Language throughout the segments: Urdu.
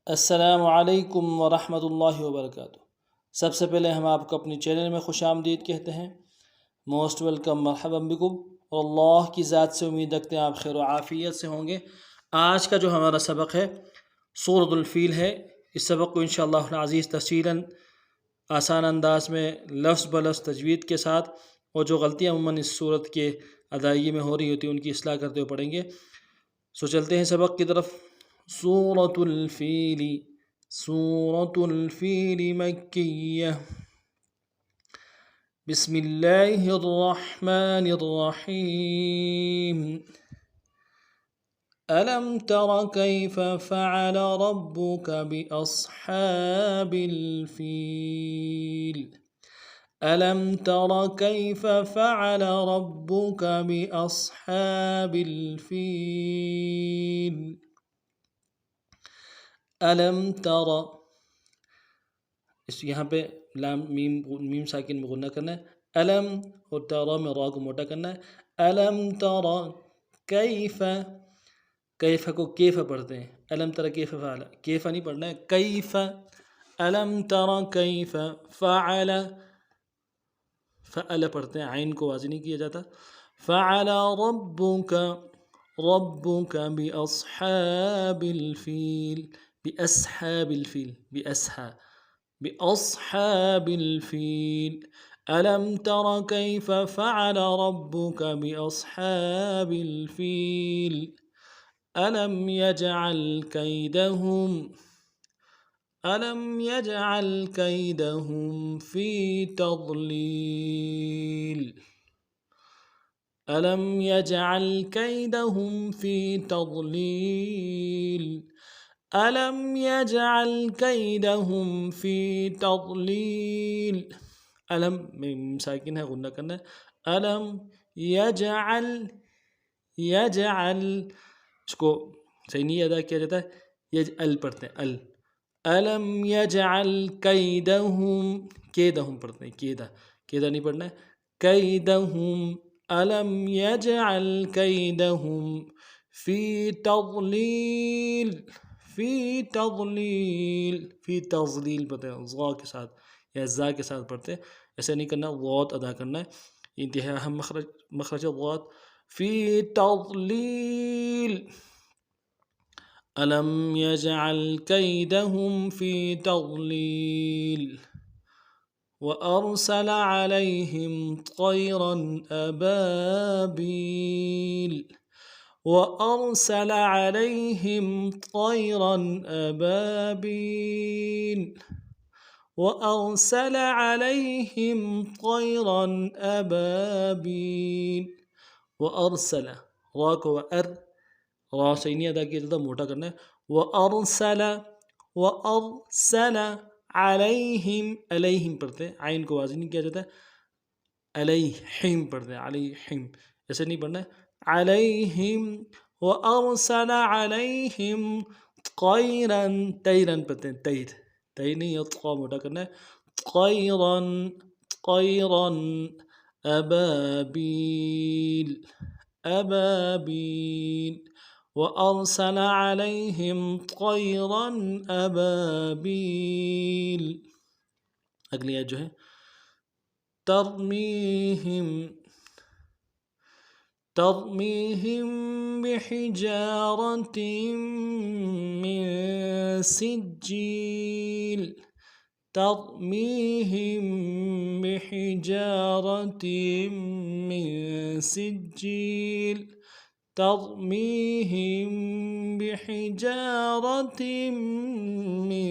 السلام علیکم ورحمۃ اللہ وبرکاتہ۔ سب سے پہلے ہم آپ کو اپنی چینل میں خوش آمدید کہتے ہیں۔ موسٹ ویلکم، مرحبا بکم، اور اللہ کی ذات سے امید رکھتے ہیں آپ خیر و عافیت سے ہوں گے۔ آج کا جو ہمارا سبق ہے سورۃ الفیل ہے۔ اس سبق کو انشاءاللہ العزیز تفصیلاً آسان انداز میں لفظ بلفظ تجوید کے ساتھ، اور جو غلطیاں عموماً اس صورت کے ادائیگی میں ہو رہی ہوتی ہیں ان کی اصلاح کرتے ہوئے پڑھیں گے۔ سو چلتے ہیں سبق کی طرف۔ سورۃ الفیل، سورۃ الفیل مکیہ۔ بسم اللہ الرحمن الرحیم۔ ألم تر كيف فعل ربك بأصحاب الفيل؟ ألم تر كيف فعل ربك بأصحاب الفيل؟ ألم تر، اس یہاں پہ لام میم ساکن میں غنہ کرنا ہے۔ الم اور ترا میں را کو موٹا کرنا ہے۔ الم تر کیف، کیف کو کیف پڑھتے ہیں۔ الم تر کیف فعل، کیف نہیں پڑھنا ہے، کیف۔ الم تر کیف فعل، فعل پڑھتے ہیں، عین کو واضح نہیں کیا جاتا۔ فعل ربک، ربک باصحاب الفیل، باصحاب الفیل، بأصحاب الفيل۔ ألم تر كيف فعل ربك بأصحاب الفيل؟ ألم يجعل كيدهم، ألم يجعل كيدهم في تضليل، ألم يجعل كيدهم في تضليل، ألم يجعل كيدهم في تضليل۔ علم میں ساکن ہے، غنہ کرنا ہے۔ علم یجعل، یجعل اس کو صحیح نہیں ادا کیا جاتا ہے، یجعل پڑھتے ہیں، ال۔ علم یجعل کیدہم، کیدہم پڑھتے ہیں، کیدہ، کیدہ نہیں پڑھنا ہے، کیدہم۔ علم یجعل کیدہم فی تضلیل، فی تضلیل، فی تضلیل پڑھتے ہیں، ضا کے ساتھ یا زا کے ساتھ پڑھتے ہیں، ایسے نہیں کرنا، ضاد ادا کرنا ہے، انتہائی اہم مخرج ضاد۔ فی تضلیل، الم یجعل کیدہم فی تضلیل، وأرسل عليهم طيرا أبابيل، وأرسل عليهم طيرا أبابيل، وأرسل عليهم طيرا أبابيل، وأرسل، را کو ار، را صحیح نہیں ادا کیا جاتا، موٹا کرنا ہے۔ وأرسل، وأرسل علیہم، علیہم پڑھتے ہیں، عین کو واضح نہیں کیا جاتا ہے، علیہم پڑھتے ہیں، علیہم ایسے نہیں پڑھنا ہے، علیہم۔ وأرسل علیہم طیرا، طیرا پڑھتے ہیں، طیر، طیر نہیں ہے، طا موٹا کرنا ہے، طیرا، طیرا أبابیل، أبابيل، وأرسل عليهم طيرا أبابيل۔ اگلی آیت جو ہے ترمیہم، ترمیہم بحجارة من سجیل، ترمیہم بحجارة من سجیل، ترمیہم بحجارة من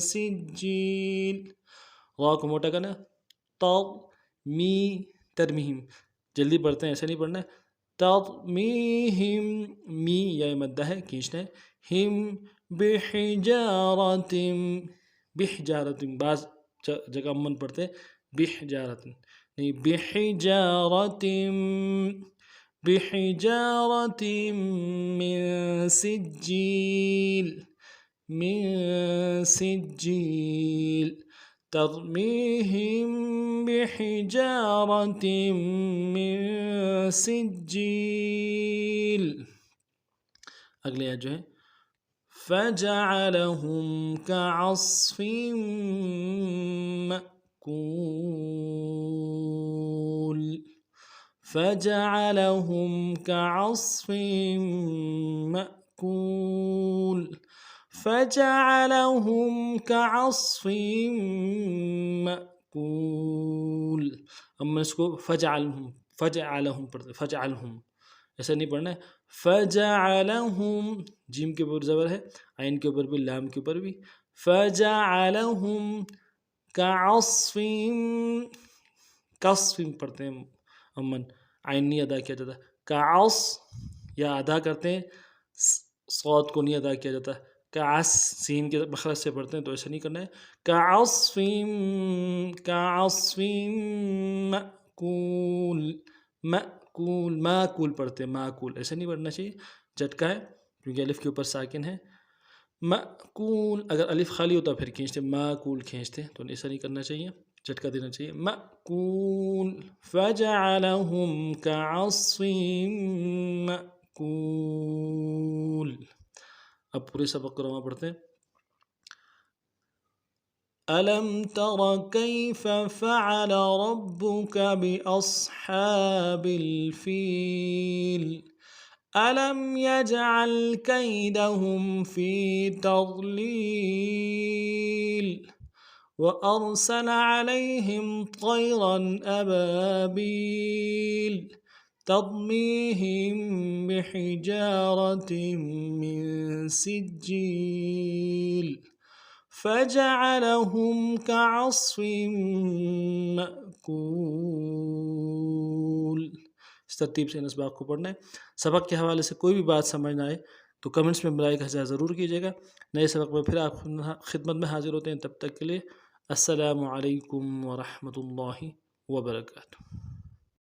سجیل، را کو موٹا کرنا، ترمی، ترمیہم، جلدی پڑھتے ہیں، ایسے نہیں پڑھنا ہے، ترمیہم، می یا مدہ ہے، کھینچنا ہے، ہم بحجارة، بحجارة، بعض جگہ من پڑھتے ہیں بحجارة، نہیں، بحجارة، بحجارة من سجیل، من سجیل، ترمیہم بحجارة من سجیل۔ اگلے آیت جو ہے فجعلهم كعصف مأكول فجعلهم كعصف مأكول فجعلهم كعصف مأكول. اب میں اس کو فجعلهم پڑھتے فجعلهم ایسا نہیں پڑھنا ہے. فجعلهم جیم کے اوپر زبر ہے، عین کے اوپر بھی، لام کے اوپر بھی. فجعلهم كعصف قصف پڑھتے ہیں امن، عین نہیں ادا کیا جاتا. کعص یا ادا کرتے ہیں، صوت کو نہیں ادا کیا جاتا. کعس سین کے مخرج سے پڑھتے ہیں تو ایسا نہیں کرنا ہے. کعصف مأکول مأکول ماکول پڑھتے ہیں، ماکول ایسا نہیں پڑھنا چاہیے، جھٹکا ہے کیونکہ الف کے اوپر ساکن ہے. مأکول اگر الف خالی ہوتا پھر کھینچتے، ماکول کھینچتے تو ایسا نہیں کرنا چاہیے، جھٹکا دینا چاہیے. مأکول فجعلهم كعصف مأکول. اب پورے سبق کو رواں پڑھتے ہیں. أَلَمْ تَرَ كَيْفَ فَعَلَ رَبُّكَ بِأَصْحَابِ الْفِيلِ أَلَمْ يَجْعَلْ كَيْدَهُمْ فِي تَضْلِيلٍ وَأَرْسَلَ عَلَيْهِمْ طَيْرًا أَبَابِيلَ تَرْمِيهِمْ بِحِجَارَةٍ مِّن سِجِّيلٍ فجعلهم كعصف مأکول. اس ترتیب سے ان اسباق کو پڑھنا ہے. سبق کے حوالے سے کوئی بھی بات سمجھ نہ آئے تو کمنٹس میں برائے کا ضرور کیجیے گا. نئے سبق میں پھر آپ خدمت میں حاضر ہوتے ہیں. تب تک کے لیے السلام علیکم ورحمۃ اللہ وبرکاتہ.